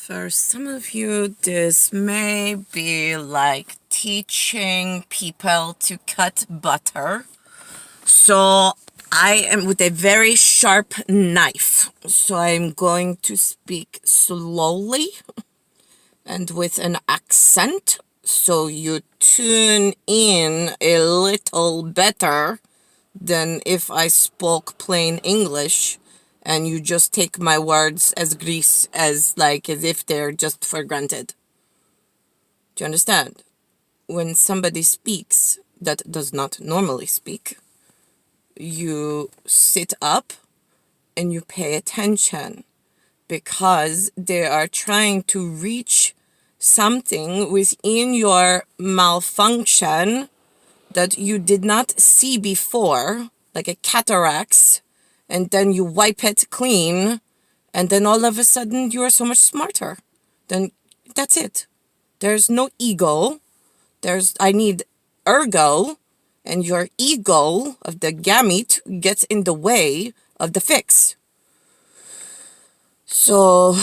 For some of you, this may be like teaching people to cut butter. So I am with a very sharp knife. So I'm going to speak slowly and with an accent. So you tune in a little better than if I spoke plain English and you just take my words as grease as if they're just for granted. Do you understand? When somebody speaks that does not normally speak, you sit up and you pay attention because they are trying to reach something within your malfunction that you did not see before, like a cataract, and then you wipe it clean, and then all of a sudden you are so much smarter. Then that's it. There's no ego. I need ergo, and your ego of the gamete gets in the way of the fix. So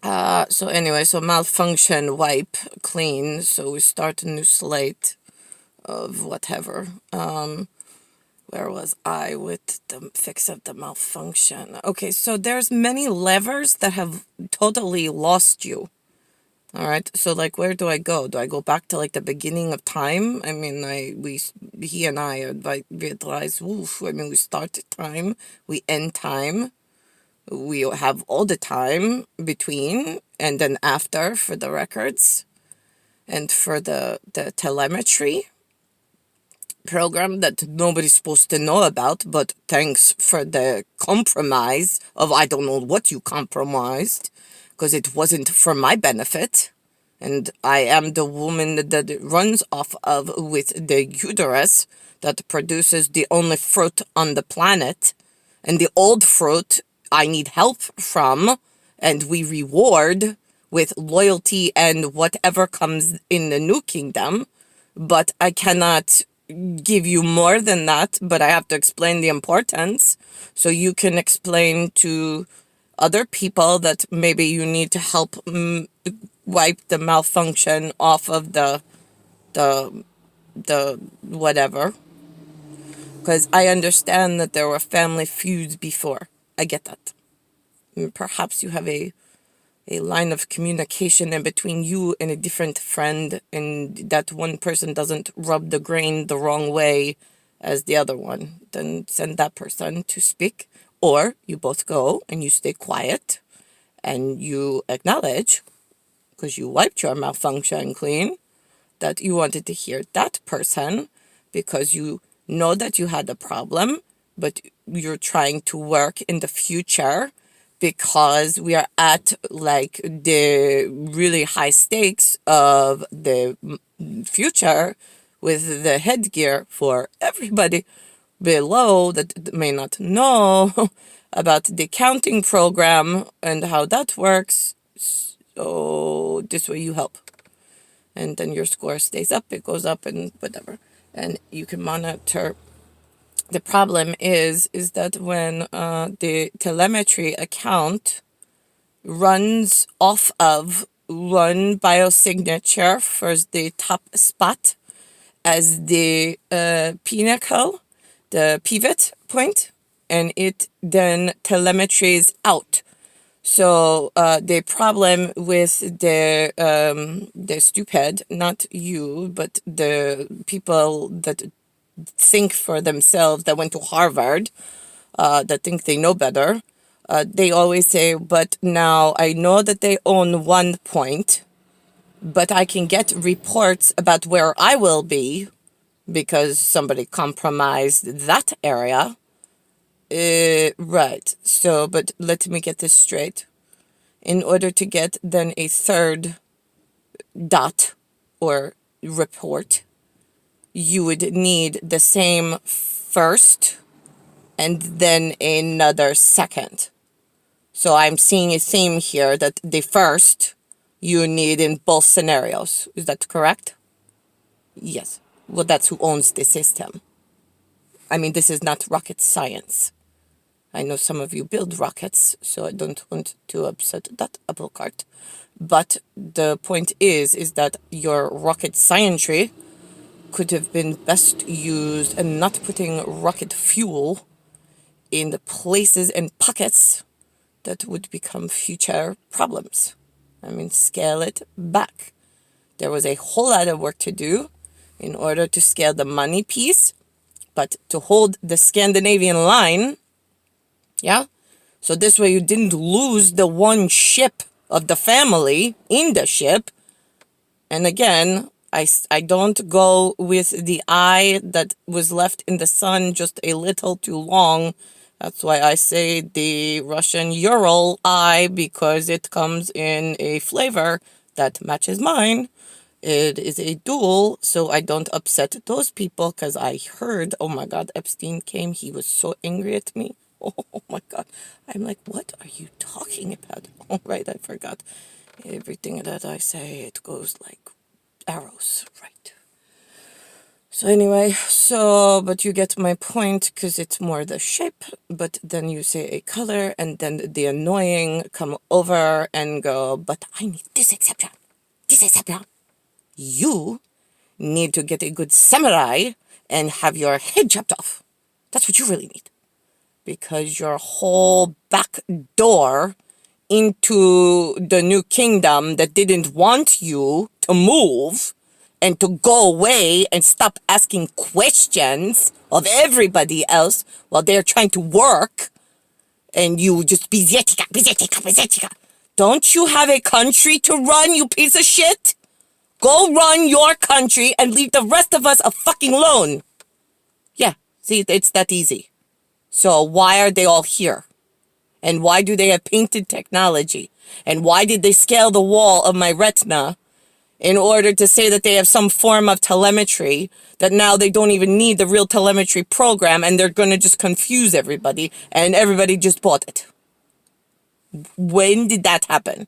anyway, malfunction, wipe, clean. So we start a new slate of whatever. Where was I with the fix of the malfunction? Okay, so there's many levers that have totally lost you. All right, so like, where do I go? Do I go back to like the beginning of time? I mean, he and I realize, woof. I mean, we start time, we end time, we have all the time between and then after for the records and for the telemetry program that nobody's supposed to know about, but thanks for the compromise of I don't know what you compromised, because it wasn't for my benefit, and I am the woman that it runs off of with the uterus that produces the only fruit on the planet, and the old fruit I need help from, and we reward with loyalty and whatever comes in the new kingdom, but I cannot give you more than that, but I have to explain the importance so you can explain to other people that maybe you need to help wipe the malfunction off of the whatever, because I understand that there were family feuds before. I get that. Perhaps you have a line of communication in between you and a different friend, and that one person doesn't rub the grain the wrong way as the other one, then send that person to speak. Or you both go and you stay quiet and you acknowledge, because you wiped your malfunction clean, that you wanted to hear that person because you know that you had a problem, but you're trying to work in the future because we are at like the really high stakes of the future with the headgear for everybody below that may not know about the counting program and how that works. So this way you help. And then your score stays up, it goes up and whatever. And you can monitor. The problem is that when the telemetry account runs off of one biosignature for the top spot as the pinnacle, the pivot point, and it then telemetries out. So the problem with the stupid, not you, but the people that think for themselves, that went to Harvard, that think they know better, they always say, but now I know that they own 1 point, but I can get reports about where I will be because somebody compromised that area. Right. So, but let me get this straight. In order to get then a third dot or report, you would need the same first and then another second. So I'm seeing a theme here that the first you need in both scenarios. Is that correct? Yes. Well, that's who owns the system. I mean, this is not rocket science. I know some of you build rockets, so I don't want to upset that apple cart. But the point is that your rocket scientry could have been best used and not putting rocket fuel in the places and pockets that would become future problems. I mean, scale it back. There was a whole lot of work to do in order to scale the money piece, but to hold the Scandinavian line, yeah? So this way you didn't lose the one ship of the family in the ship. And again, I don't go with the eye that was left in the sun just a little too long. That's why I say the Russian Ural eye, because it comes in a flavor that matches mine. It is a dual, so I don't upset those people, because I heard, oh my God, Epstein came. He was so angry at me. Oh my God. I'm like, what are you talking about? Oh, right, I forgot. Everything that I say, it goes like arrows, right? So anyway, but you get my point, because it's more the shape, but then you say a color, and then the annoying come over and go, but I need this exception. This exception. You need to get a good samurai and have your head chopped off. That's what you really need. Because your whole back door into the new kingdom that didn't want you to move and to go away and stop asking questions of everybody else while they're trying to work, and you just bizetika. Don't you have a country to run, you piece of shit? Go run your country and leave the rest of us a fucking alone. Yeah, see, it's that easy. So why are they all here? And why do they have painted technology? And why did they scale the wall of my retina in order to say that they have some form of telemetry that now they don't even need the real telemetry program, and they're going to just confuse everybody, and everybody just bought it? When did that happen?